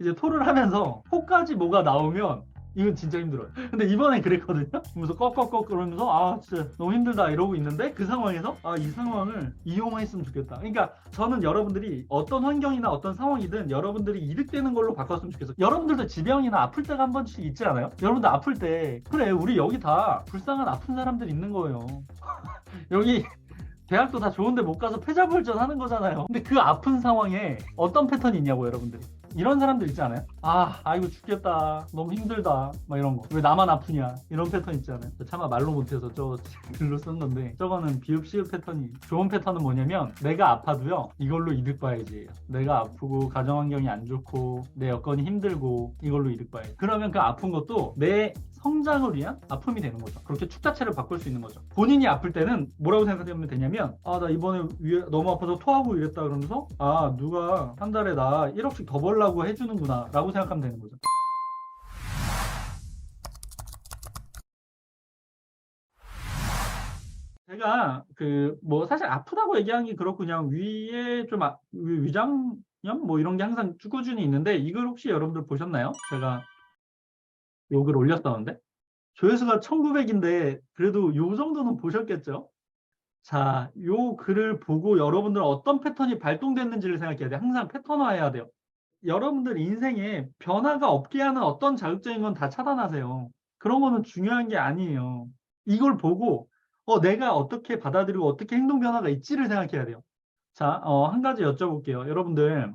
이제 토를 하면서 코까지 뭐가 나오면 이건 진짜 힘들어요. 근데 이번엔 그랬거든요. 그러면서 꺽꺽꺽 그러면서 아 진짜 너무 힘들다 이러고 있는데 그 상황에서 아 이 상황을 이용했으면 좋겠다. 그러니까 저는 여러분들이 어떤 환경이나 어떤 상황이든 여러분들이 이득되는 걸로 바꿨으면 좋겠어요. 여러분들도 지병이나 아플 때가 한 번씩 있지 않아요? 여러분들 아플 때 그래 우리 여기 다 불쌍한 아픈 사람들 있는 거예요. 여기 대학도 다 좋은데 못 가서 패자부활전 하는 거잖아요. 근데 그 아픈 상황에 어떤 패턴이 있냐고 여러분들이. 이런 사람들 있지 않아요? 아이고 죽겠다. 너무 힘들다. 막 이런 거. 왜 나만 아프냐. 이런 패턴 있지 않아요? 차마 말로 못해서 저 글로 쓴 건데 저거는 비읍 시읍 패턴이 좋은 패턴은 뭐냐면 내가 아파도요. 이걸로 이득 봐야지. 내가 아프고 가정 환경이 안 좋고 내 여건이 힘들고 이걸로 이득 봐야지. 그러면 그 아픈 것도 내 성장을 위한 아픔이 되는 거죠. 그렇게 축 자체를 바꿀 수 있는 거죠. 본인이 아플 때는 뭐라고 생각하면 되냐면 나 이번에 너무 아파서 토하고 이랬다 그러면서 누가 한 달에 나 1억씩 더 벌라고 해주는구나 라고 생각하면 되는 거죠. 제가 뭐 사실 아프다고 얘기하는 게 그렇고 그냥 위에 좀 위장염 뭐 이런 게 항상 꾸준히 있는데 이걸 혹시 여러분들 보셨나요? 제가 욕을 올렸었는데 조회수가 1900인데 그래도 요 정도는 보셨겠죠? 자, 요 글을 보고 여러분들 어떤 패턴이 발동됐는지를 생각해야 돼요. 항상 패턴화해야 돼요. 여러분들 인생에 변화가 없게 하는 어떤 자극적인 건 다 차단하세요. 그런 거는 중요한 게 아니에요. 이걸 보고 내가 어떻게 받아들이고 어떻게 행동 변화가 있지를 생각해야 돼요. 자, 한 가지 여쭤볼게요. 여러분들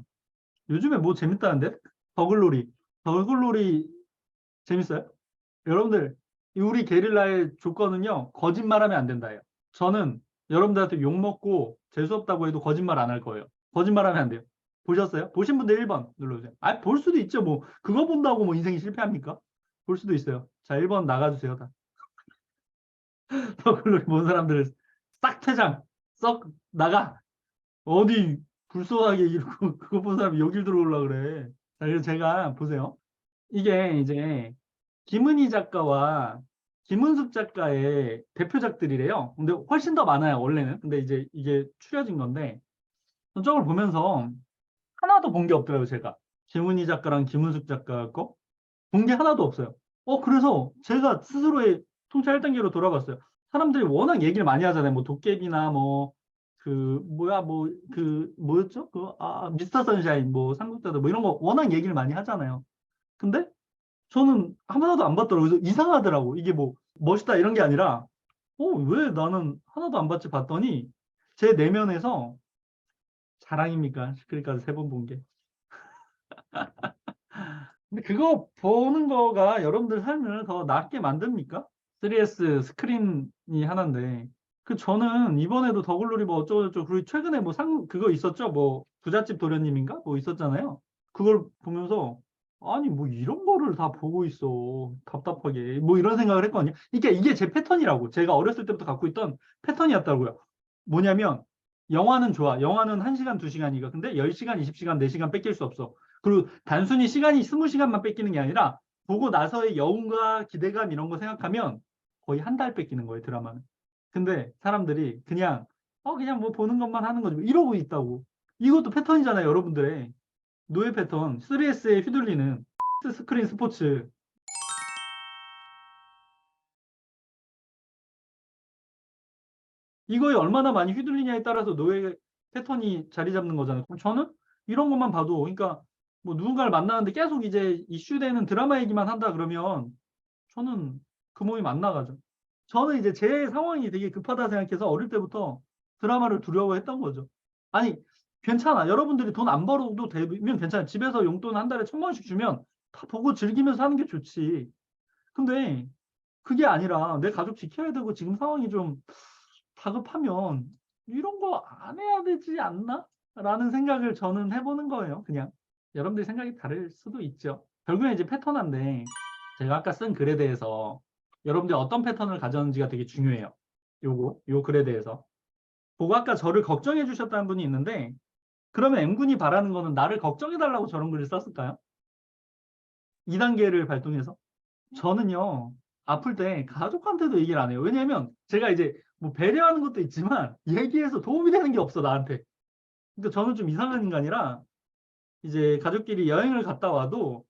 요즘에 뭐 재밌다는데? 더글로리. 더글로리 재밌어요? 여러분들 우리 게릴라의 조건은요. 거짓말하면 안 된다예요. 저는 여러분들한테 욕먹고 재수없다고 해도 거짓말 안 할 거예요. 거짓말하면 안 돼요. 보셨어요? 보신 분들 1번 눌러주세요. 볼 수도 있죠. 뭐 그거 본다고 뭐 인생이 실패합니까? 볼 수도 있어요. 자, 1번 나가주세요. 다. 더글로리 본 사람들을 싹 퇴장. 썩 나가. 어디 불쏘하게 이러고 그거 본 사람이 여길 들어오려고 그래. 자, 그래서 제가 보세요. 이게 이제 김은희 작가와 김은숙 작가의 대표작들이래요. 근데 훨씬 더 많아요, 원래는. 근데 이제 이게 추려진 건데, 저걸 보면서 하나도 본 게 없더라고요, 제가. 김은희 작가랑 김은숙 작가 거. 본 게 하나도 없어요. 그래서 제가 스스로의 통찰 1단계로 돌아봤어요. 사람들이 워낙 얘기를 많이 하잖아요. 뭐 도깨비나 뭐, 뭐였죠? 미스터 선샤인, 뭐, 삼국자들, 뭐 이런 거 워낙 얘기를 많이 하잖아요. 근데 저는 하나도 안 봤더라고요. 그래서 이상하더라고. 이게 뭐 멋있다 이런 게 아니라 왜 나는 하나도 안 봤지 봤더니 제 내면에서 자랑입니까? 그러니까 3번 본 게. 근데 그거 보는 거가 여러분들 삶을 더 낫게 만듭니까? 3S 스크린이 하나인데 저는 이번에도 더글로리 뭐 어쩌고저쩌고 그리고 최근에 뭐 그거 있었죠? 뭐 부잣집 도련님인가? 뭐 있었잖아요. 그걸 보면서 아니 뭐 이런 거를 다 보고 있어 답답하게 뭐 이런 생각을 했거든요. 이게 제 패턴이라고 제가 어렸을 때부터 갖고 있던 패턴이었다고요. 뭐냐면 영화는 좋아. 영화는 1시간 2시간이가 근데 10시간 20시간 4시간 뺏길 수 없어. 그리고 단순히 시간이 20시간만 뺏기는 게 아니라 보고 나서의 여운과 기대감 이런 거 생각하면 거의 한 달 뺏기는 거예요, 드라마는. 근데 사람들이 그냥 뭐 보는 것만 하는 거지. 뭐 이러고 있다고. 이것도 패턴이잖아요, 여러분들의. 노예 패턴. 3S에 휘둘리는 스크린 스포츠. 이거에 얼마나 많이 휘둘리냐에 따라서 노예 패턴이 자리 잡는 거잖아요. 그럼 저는 이런 것만 봐도, 그러니까 뭐 누군가를 만나는데 계속 이제 이슈되는 드라마 얘기만 한다 그러면 저는 그 모임 안 나가죠. 저는 이제 제 상황이 되게 급하다 생각해서 어릴 때부터 드라마를 두려워했던 거죠. 아니, 괜찮아. 여러분들이 돈 안 벌어도 되면 괜찮아. 집에서 용돈 한 달에 1,000원씩 주면 다 보고 즐기면서 하는 게 좋지. 근데 그게 아니라 내 가족 지켜야 되고 지금 상황이 좀 다급하면 이런 거 안 해야 되지 않나? 라는 생각을 저는 해보는 거예요. 그냥. 여러분들 생각이 다를 수도 있죠. 결국엔 이제 패턴화인데 제가 아까 쓴 글에 대해서 여러분들이 어떤 패턴을 가졌는지가 되게 중요해요. 요 글에 대해서. 보고 아까 저를 걱정해 주셨다는 분이 있는데 그러면 M군이 바라는 거는 나를 걱정해 달라고 저런 글을 썼을까요? 2단계를 발동해서? 저는요, 아플 때 가족한테도 얘기를 안 해요. 왜냐면 제가 이제 뭐 배려하는 것도 있지만 얘기해서 도움이 되는 게 없어, 나한테. 그러니까 저는 좀 이상한 인간이라 이제 가족끼리 여행을 갔다 와도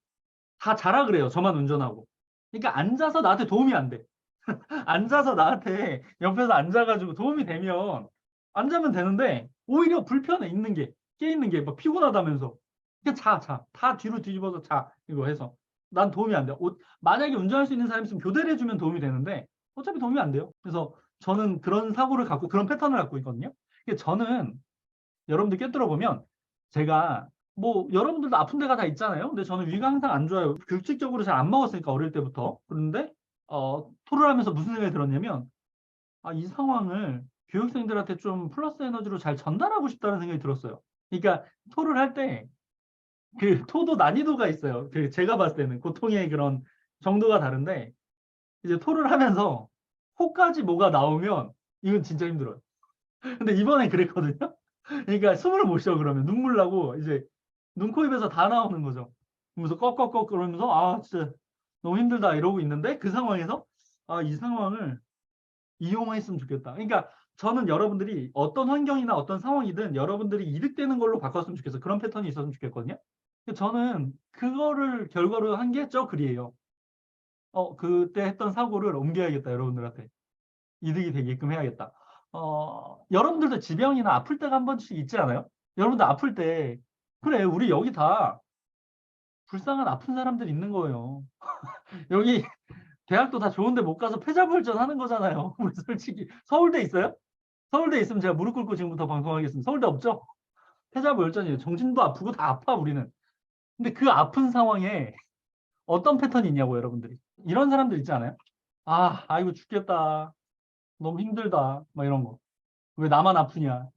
다 자라 그래요. 저만 운전하고. 그러니까 앉아서 나한테 도움이 안 돼. 앉아서 나한테 옆에서 앉아가지고 도움이 되면 앉으면 되는데 오히려 불편해 있는 게 깨 있는 게 막 피곤하다면서 그냥 자 다 뒤로 뒤집어서 자 이거 해서 난 도움이 안 돼. 만약에 운전할 수 있는 사람이 있으면 교대를 해주면 도움이 되는데 어차피 도움이 안 돼요. 그래서 저는 그런 사고를 갖고 그런 패턴을 갖고 있거든요. 저는 여러분들 꿰뚫어 보면 제가 뭐 여러분들도 아픈 데가 다 있잖아요. 근데 저는 위가 항상 안 좋아요. 규칙적으로 잘 안 먹었으니까 어릴 때부터. 그런데 토를 하면서 무슨 생각이 들었냐면 이 상황을 교육생들한테 좀 플러스 에너지로 잘 전달하고 싶다는 생각이 들었어요. 그러니까 토를 할 때 그 토도 난이도가 있어요. 제가 봤을 때는 고통의 그런 정도가 다른데 이제 토를 하면서 코까지 뭐가 나오면 이건 진짜 힘들어요. 근데 이번엔 그랬거든요. 그러니까 숨을 못 쉬어 그러면 눈물 나고 이제 눈, 코, 입에서 다 나오는 거죠. 그러면서 꺽꺽꺽 그러면서 진짜 너무 힘들다 이러고 있는데 그 상황에서 이 상황을 이용했으면 좋겠다. 그러니까 저는 여러분들이 어떤 환경이나 어떤 상황이든 여러분들이 이득되는 걸로 바꿨으면 좋겠어. 그런 패턴이 있었으면 좋겠거든요. 저는 그거를 결과로 한 게 저 글이에요. 그때 했던 사고를 옮겨야겠다, 여러분들한테. 이득이 되게끔 해야겠다. 여러분들도 지병이나 아플 때가 한 번씩 있지 않아요? 여러분들 아플 때, 그래, 우리 여기 다 불쌍한 아픈 사람들 있는 거예요. 여기 대학도 다 좋은데 못 가서 패자부활전 하는 거잖아요. 우리 솔직히. 서울대 있어요? 서울대 있으면 제가 무릎 꿇고 지금부터 방송하겠습니다. 서울대 없죠? 패자부활전이에요. 정신도 아프고 다 아파, 우리는. 근데 그 아픈 상황에 어떤 패턴이 있냐고, 여러분들이. 이런 사람들 있지 않아요? 아이고, 죽겠다. 너무 힘들다. 막 이런 거. 왜 나만 아프냐.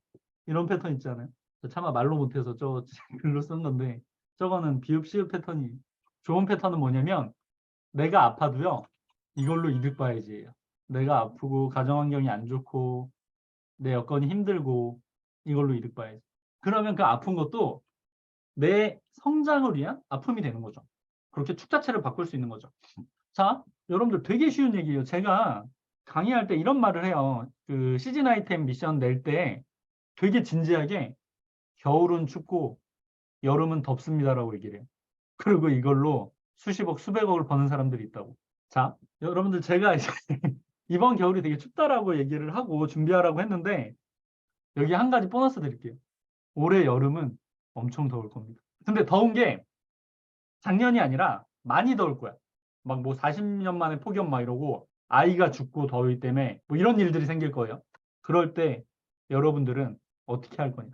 이런 패턴 있지 않아요? 차마 말로 못해서 저 글로 쓴 건데, 저거는 비읍, 시읍 패턴이. 좋은 패턴은 뭐냐면, 내가 아파도요, 이걸로 이득 봐야지. 내가 아프고, 가정환경이 안 좋고, 내 여건이 힘들고, 이걸로 이득 봐야지. 그러면 그 아픈 것도 내 성장을 위한 아픔이 되는 거죠. 그렇게 축 자체를 바꿀 수 있는 거죠. 자, 여러분들 되게 쉬운 얘기예요. 제가 강의할 때 이런 말을 해요. 그 시즌 아이템 미션 낼 때 되게 진지하게 겨울은 춥고 여름은 덥습니다라고 얘기를 해요. 그리고 이걸로 수십억, 수백억을 버는 사람들이 있다고. 자, 여러분들 제가 이제 이번 겨울이 되게 춥다라고 얘기를 하고 준비하라고 했는데 여기 한 가지 보너스 드릴게요. 올해 여름은 엄청 더울 겁니다. 근데 더운 게 작년이 아니라 많이 더울 거야. 막 뭐 40년 만에 폭염 막 이러고 아이가 죽고 더위 때문에 뭐 이런 일들이 생길 거예요. 그럴 때 여러분들은 어떻게 할 거냐.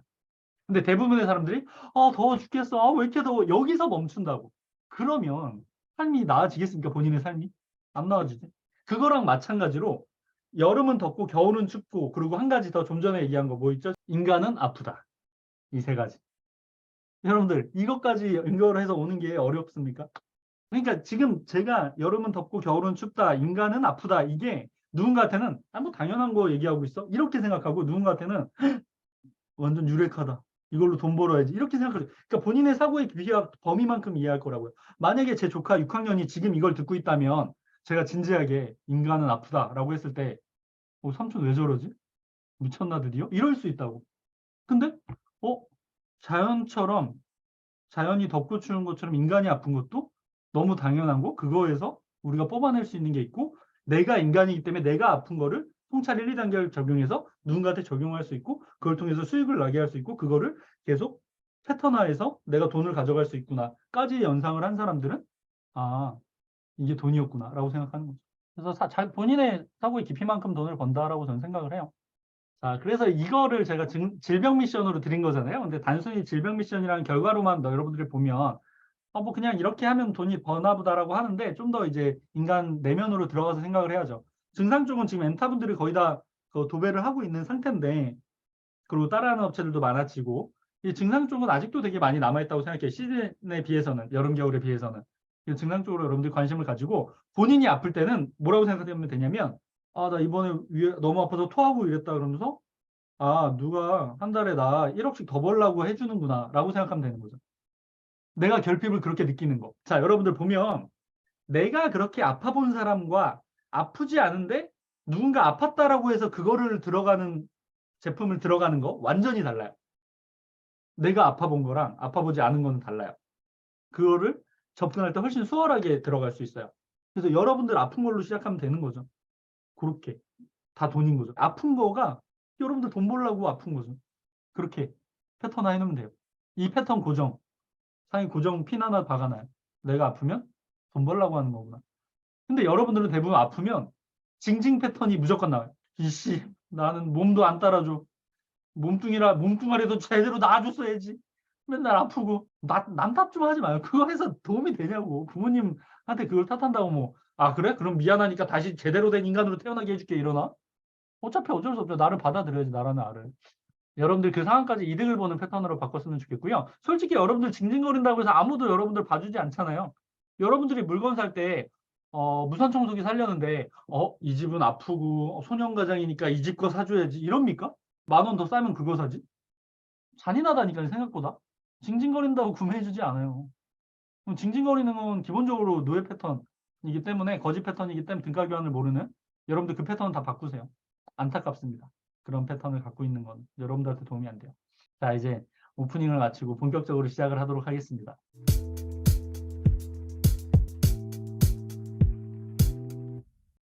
근데 대부분의 사람들이 더워 죽겠어. 왜 이렇게 더워. 여기서 멈춘다고. 그러면 삶이 나아지겠습니까? 본인의 삶이? 안 나아지지. 그거랑 마찬가지로 여름은 덥고 겨울은 춥고 그리고 한 가지 더 좀 전에 얘기한 거 뭐 있죠? 인간은 아프다. 이 세 가지. 여러분들 이것까지 연결을 해서 오는 게 어렵습니까? 그러니까 지금 제가 여름은 덥고 겨울은 춥다, 인간은 아프다, 이게 누군가한테는 뭐 당연한 거 얘기하고 있어? 이렇게 생각하고 누군가한테는 완전 유력하다. 이걸로 돈 벌어야지. 이렇게 생각하죠. 그러니까 본인의 사고의 비하 범위만큼 이해할 거라고요. 만약에 제 조카 6학년이 지금 이걸 듣고 있다면 제가 진지하게 인간은 아프다라고 했을 때 삼촌 왜 저러지? 미쳤나 드디어? 이럴 수 있다고. 근데 자연처럼 자연이 덥고 추운 것처럼 인간이 아픈 것도 너무 당연한 거 그거에서 우리가 뽑아낼 수 있는 게 있고 내가 인간이기 때문에 내가 아픈 거를 통찰 1, 2단계를 적용해서 누군가한테 적용할 수 있고 그걸 통해서 수익을 나게 할 수 있고 그거를 계속 패턴화해서 내가 돈을 가져갈 수 있구나 까지 연상을 한 사람들은 이게 돈이었구나 라고 생각하는 거죠. 그래서 본인의 사고의 깊이만큼 돈을 번다라고 저는 생각을 해요. 자, 그래서 이거를 제가 질병 미션으로 드린 거잖아요. 근데 단순히 질병 미션이라는 결과로만 여러분들이 보면 뭐 그냥 이렇게 하면 돈이 버나 보다라고 하는데 좀 더 이제 인간 내면으로 들어가서 생각을 해야죠. 증상 쪽은 지금 엔타분들이 거의 다 그 도배를 하고 있는 상태인데 그리고 따라하는 업체들도 많아지고 이 증상 쪽은 아직도 되게 많이 남아있다고 생각해요. 시즌에 비해서는 여름 겨울에 비해서는 이 증상 쪽으로 여러분들이 관심을 가지고 본인이 아플 때는 뭐라고 생각하면 되냐면 나 이번에 위에 너무 아파서 토하고 이랬다 그러면서 누가 한 달에 나 1억씩 더 벌라고 해주는구나 라고 생각하면 되는 거죠. 내가 결핍을 그렇게 느끼는 거. 자, 여러분들 보면 내가 그렇게 아파 본 사람과 아프지 않은데 누군가 아팠다라고 해서 그거를 들어가는 제품을 들어가는 거 완전히 달라요. 내가 아파본 거랑 아파보지 않은 거는 달라요. 그거를 접근할 때 훨씬 수월하게 들어갈 수 있어요. 그래서 여러분들 아픈 걸로 시작하면 되는 거죠. 그렇게. 다 돈인 거죠. 아픈 거가 여러분들 돈 벌려고 아픈 거죠. 그렇게 패턴화 해놓으면 돼요. 이 패턴 고정. 상위 고정 핀 하나 박아놔요. 내가 아프면 돈 벌려고 하는 거구나. 근데 여러분들은 대부분 아프면 징징 패턴이 무조건 나와요. 이씨, 나는 몸도 안 따라줘. 몸뚱아리도 제대로 놔줬어야지. 맨날 아프고. 남 탓 좀 하지 마요. 그거 해서 도움이 되냐고. 부모님한테 그걸 탓한다고 뭐. 아, 그래? 그럼 미안하니까 다시 제대로 된 인간으로 태어나게 해줄게. 이러나? 어차피 어쩔 수 없죠. 나를 받아들여야지, 나라는 알을. 여러분들 그 상황까지 이득을 보는 패턴으로 바꿨으면 좋겠고요. 솔직히 여러분들 징징거린다고 해서 아무도 여러분들 봐주지 않잖아요. 여러분들이 물건 살 때 무선 청소기 살려는데 이 집은 아프고 소년가장이니까 이 집 거 사줘야지 이럽니까? 10,000원 더 싸면 그거 사지? 잔인하다니까요, 생각보다. 징징거린다고 구매해주지 않아요. 그럼 징징거리는 건 기본적으로 노예 패턴이기 때문에, 거짓 패턴이기 때문에 등가 교환을 모르는 여러분들 그 패턴은 다 바꾸세요. 안타깝습니다. 그런 패턴을 갖고 있는 건 여러분들한테 도움이 안 돼요. 자, 이제 오프닝을 마치고 본격적으로 시작을 하도록 하겠습니다.